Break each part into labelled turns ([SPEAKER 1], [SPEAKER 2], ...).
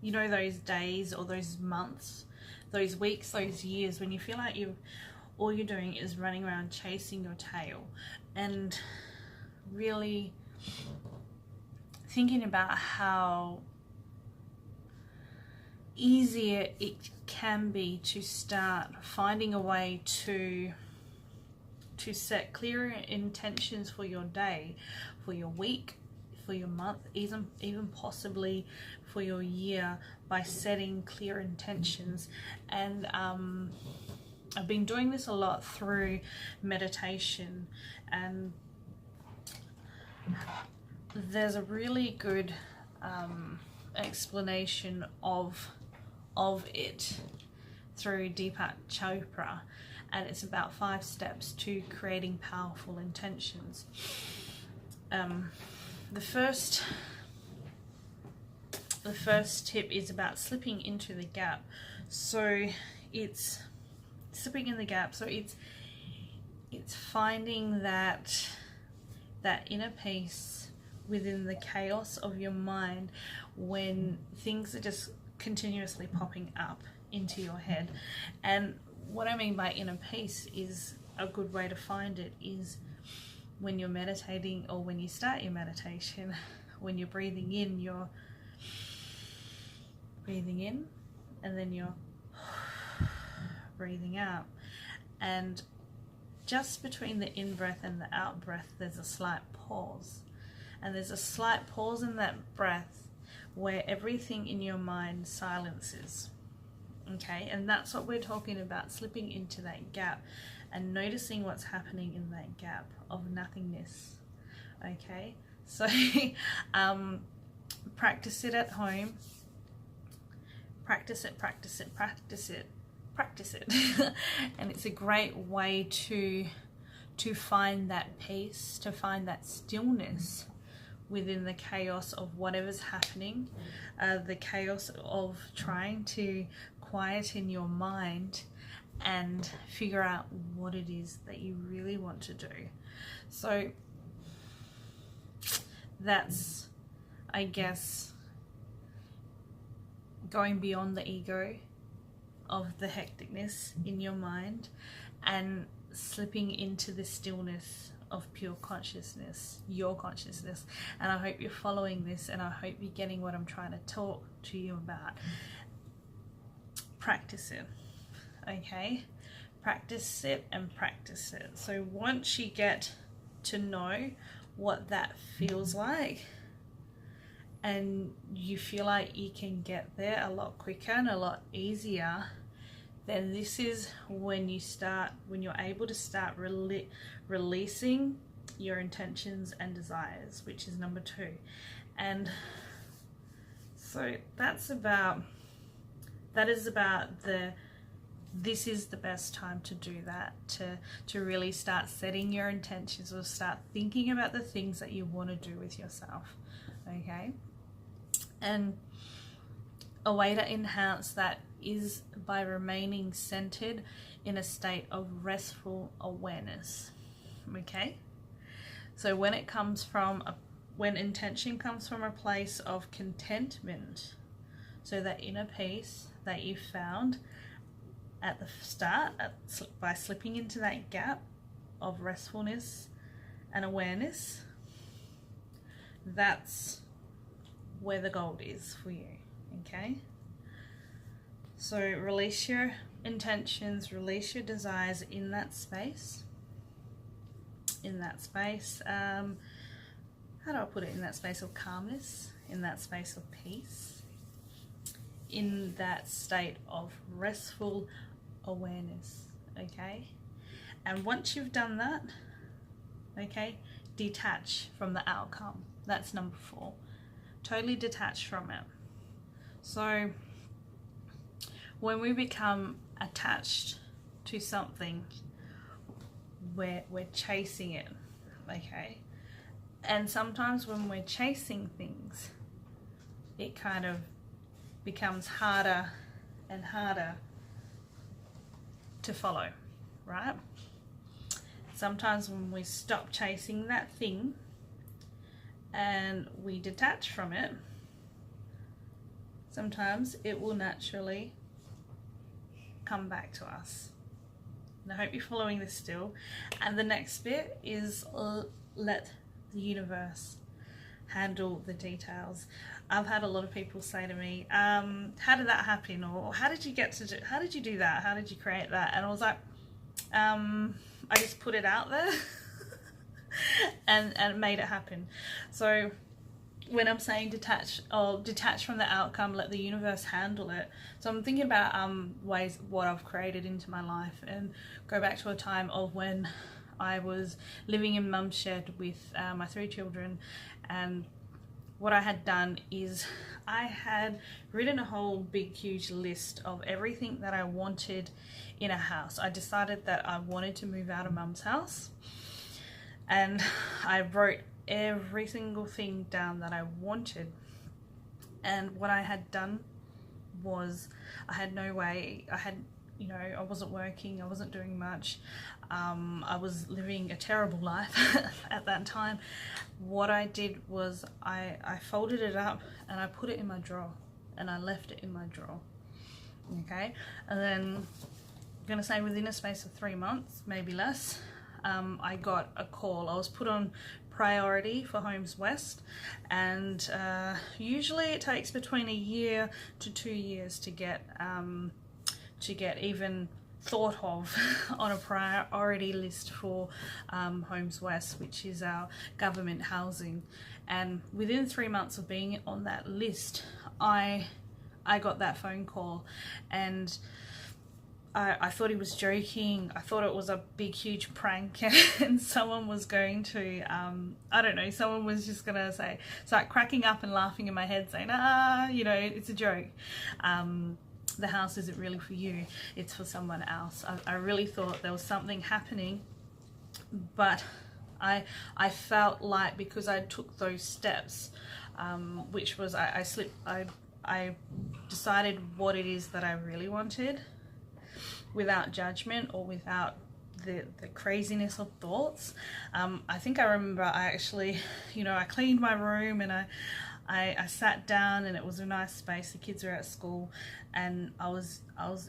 [SPEAKER 1] you know, those days or those months, those weeks, those years when you feel like all you're doing is running around chasing your tail, and really thinking about how easier it can be to start finding a way to set clearer intentions for your day, for your week, for your month, even possibly for your year, by setting clear intentions. And I've been doing this a lot through meditation, and there's a really good explanation of it through Deepak Chopra, and it's about 5 steps to creating powerful intentions. The first tip is about slipping into the gap. So it's slipping in the gap. So it's finding that inner peace within the chaos of your mind when things are just continuously popping up into your head. And what I mean by inner peace is, a good way to find it is when you're meditating, or when you start your meditation, when you're breathing in, you're breathing in, and then you're breathing out. And just between the in-breath and the out-breath, there's a slight pause. And there's a slight pause in that breath where everything in your mind silences. Okay, and that's what we're talking about, slipping into that gap and noticing what's happening in that gap of nothingness. Okay, so practice it at home. Practice it. And it's a great way to find that peace, to find that stillness within the chaos of whatever's happening, the chaos of trying to quieten your mind and figure out what it is that you really want to do. So that's, I guess, going beyond the ego of the hecticness in your mind and slipping into the stillness of pure consciousness, your consciousness. And I hope you're following this, and I hope you're getting what I'm trying to talk to you about. Practice it, okay? Practice it and practice it. So once you get to know what that feels like, and you feel like you can get there a lot quicker and a lot easier, then this is when you're able to start releasing your intentions and desires, which is number 2. And so this is the best time to do that, to really start setting your intentions, or start thinking about the things that you want to do with yourself. Okay, and a way to enhance that is by remaining centered in a state of restful awareness. Okay, so when intention comes from a place of contentment, so that inner peace that you found at the start by slipping into that gap of restfulness and awareness, that's where the gold is for you. Okay, so release your intentions, release your desires in that space. How do I put it? In that space of calmness, in that space of peace, in that state of restful awareness. Okay, and once you've done that, okay, detach from the outcome. That's number 4. Totally detach from it. So when we become attached to something, we're chasing it. Okay, and sometimes when we're chasing things, it kind of becomes harder and harder to follow, right? Sometimes when we stop chasing that thing and we detach from it, sometimes it will naturally come back to us. And I hope you're following this still. And the next bit is let the universe handle the details. I've had a lot of people say to me, how did that happen? Or how did you how did you do that? How did you create that? And I was like, I just put it out there and made it happen. So when I'm saying detach from the outcome, let the universe handle it. So I'm thinking about ways what I've created into my life, and go back to a time of when I was living in mum's shed with my 3 children. And what I had done is I had written a whole big huge list of everything that I wanted in a house. I decided that I wanted to move out of mum's house, and I wrote every single thing down that I wanted. And what I had done was, I had no way, I wasn't working, I wasn't doing much, I was living a terrible life at that time. What I did was I folded it up and I put it in my drawer, and I left it in my drawer. Okay, and then I'm gonna say within a space of 3 months, maybe less, I got a call. I was put on priority for Homes West, and usually it takes between 1 year to 2 years to get even thought of on a priority list for Homes West, which is our government housing. And within 3 months of being on that list, I got that phone call, and I thought he was joking. I thought it was a big huge prank, and someone was going to I don't know, someone was just gonna start cracking up and laughing in my head, saying, it's a joke. The house isn't really for you, it's for someone else. I really thought there was something happening, but I felt like, because I took those steps, which was I decided what it is that I really wanted, without judgment or without the craziness of thoughts. I think I remember I actually, I cleaned my room, and I sat down, and it was a nice space. The kids were at school, and I was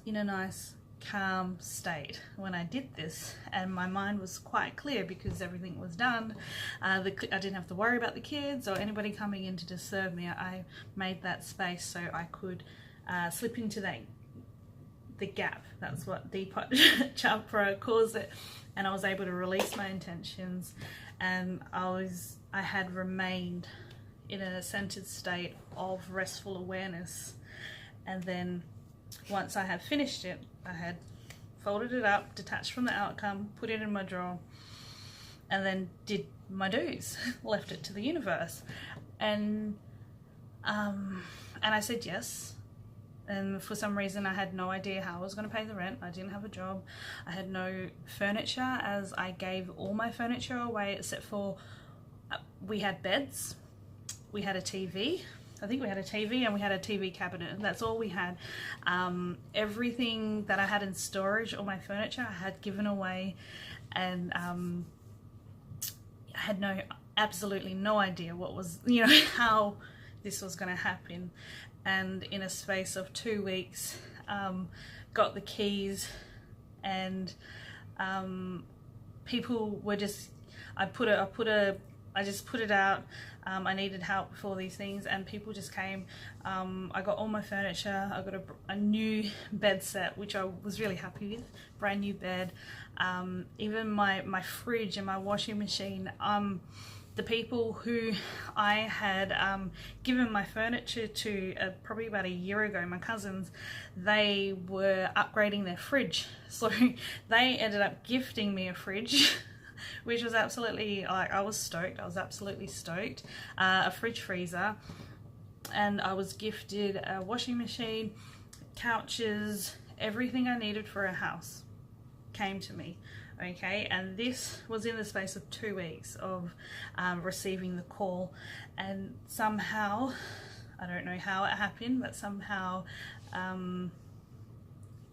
[SPEAKER 1] in a nice calm state when I did this, and my mind was quite clear because everything was done. I didn't have to worry about the kids or anybody coming in to disturb me. I made that space so I could slip into the gap. That's what Deepak Chopra calls it. And I was able to release my intentions, and I had remained in a centered state of restful awareness. And then once I had finished it, I had folded it up, detached from the outcome, put it in my drawer, and then did my dues, left it to the universe. And I said yes. And for some reason I had no idea how I was going to pay the rent. I didn't have a job. I had no furniture, as I gave all my furniture away except for we had beds, we had a TV. I think we had a TV, and we had a TV cabinet, and that's all we had. Everything that I had in storage, all my furniture, I had given away, and I had absolutely no idea what was, how this was going to happen. And in a space of 2 weeks, got the keys, and people were just, I just put it out. I needed help for these things, and people just came. I got all my furniture. I got a new bed set, which I was really happy with. Brand new bed. Even my fridge and my washing machine. The people who I had given my furniture to probably about 1 year ago, my cousins, they were upgrading their fridge. So they ended up gifting me a fridge, which was absolutely, I was stoked. I was absolutely stoked. A fridge freezer, and I was gifted a washing machine, couches, everything I needed for a house came to me. Okay, and this was in the space of 2 weeks of receiving the call, and somehow, I don't know how it happened, but somehow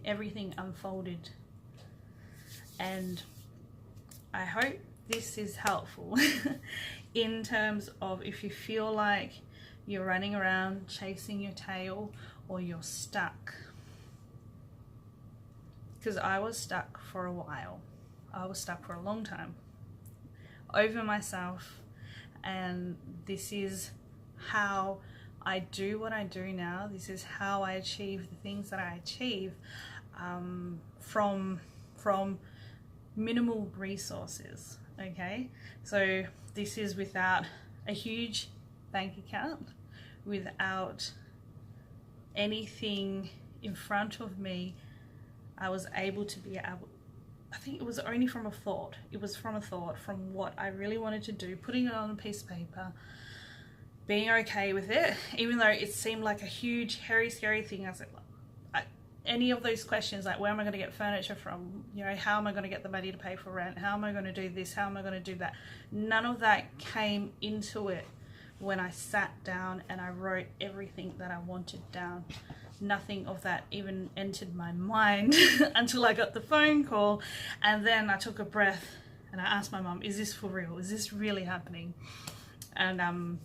[SPEAKER 1] everything unfolded. And I hope this is helpful in terms of, if you feel like you're running around chasing your tail, or you're stuck. Because I was stuck for a while. I was stuck for a long time over myself, and this is how I do what I do now. This is how I achieve the things that I achieve from minimal resources. Okay, so this is without a huge bank account, without anything in front of me. I was able to be able, I think it was only from a thought. It was from a thought, from what I really wanted to do, putting it on a piece of paper, being okay with it, even though it seemed like a huge, hairy, scary thing. I was like, any of those questions, like where am I going to get furniture from? You know, how am I going to get the money to pay for rent? How am I going to do this? How am I going to do that? None of that came into it when I sat down and I wrote everything that I wanted down. Nothing of that even entered my mind until I got the phone call, and then I took a breath and I asked my mum, is this for real? Is this really happening? And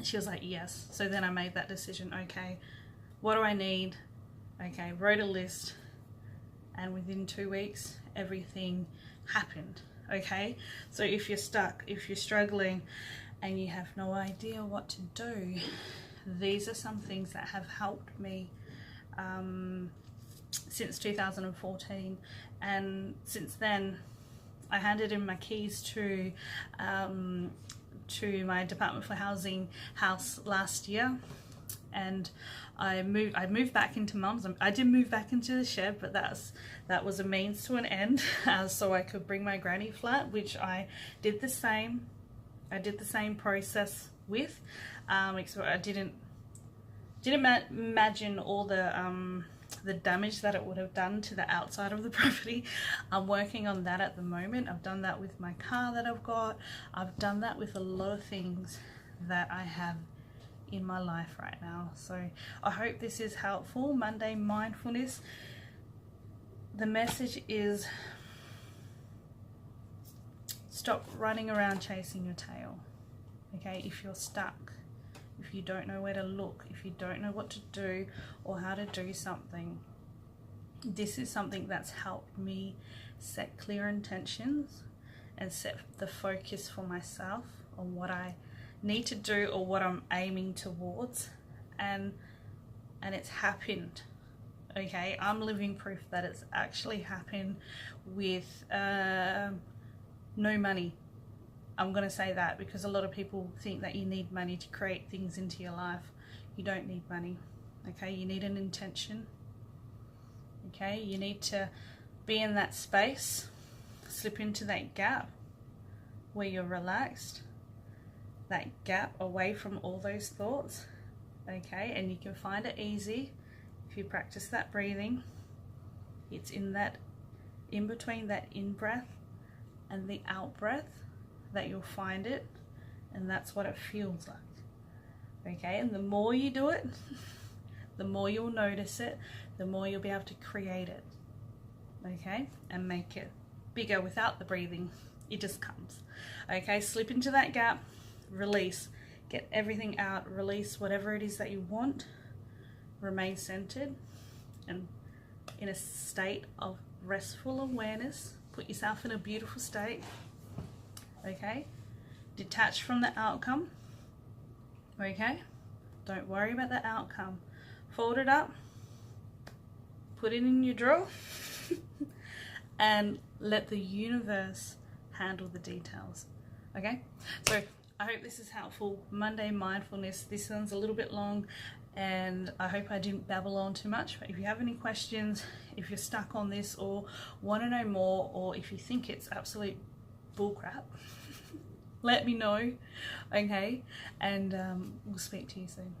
[SPEAKER 1] she was like, yes. So then I made that decision. Okay, what do I need? Okay, wrote a list, and within 2 weeks everything happened. Okay, so if you're stuck, if you're struggling and you have no idea what to do, these are some things that have helped me since 2014, and since then I handed in my keys to my Department for Housing house last year, and I moved back into Mum's. I did move back into the shed, but that was a means to an end, so I could bring my granny flat, which I did the same. I did the same process with, except I didn't imagine all the damage that it would have done to the outside of the property. I'm working on that at the moment. I've done that with my car that I've got. I've done that with a lot of things that I have in my life right now. So I hope this is helpful. Monday Mindfulness. The message is, stop running around chasing your tail. Okay, if you're stuck, if you don't know where to look, if you don't know what to do or how to do something, this is something that's helped me set clear intentions and set the focus for myself on what I need to do or what I'm aiming towards, and it's happened. Okay, I'm living proof that it's actually happened with no money. I'm going to say that because a lot of people think that you need money to create things into your life. You don't need money. Okay, you need an intention. Okay, you need to be in that space, slip into that gap where you're relaxed, that gap away from all those thoughts. Okay, and you can find it easy if you practice that breathing. It's in between that in breath and the out breath that you'll find it, and that's what it feels like. Okay, and the more you do it, the more you'll notice it, the more you'll be able to create it. Okay, and make it bigger without the breathing. It just comes. Okay, slip into that gap, release, get everything out, release whatever it is that you want, remain centered and in a state of restful awareness. Put yourself in a beautiful state. Okay, detach from the outcome. Okay, don't worry about the outcome. Fold it up, put it in your drawer and let the universe handle the details. Okay, so I hope this is helpful. Monday Mindfulness. This one's a little bit long and I hope I didn't babble on too much, but if you have any questions, if you're stuck on this or want to know more, or if you think it's absolute bullcrap, let me know. Okay, and we'll speak to you soon.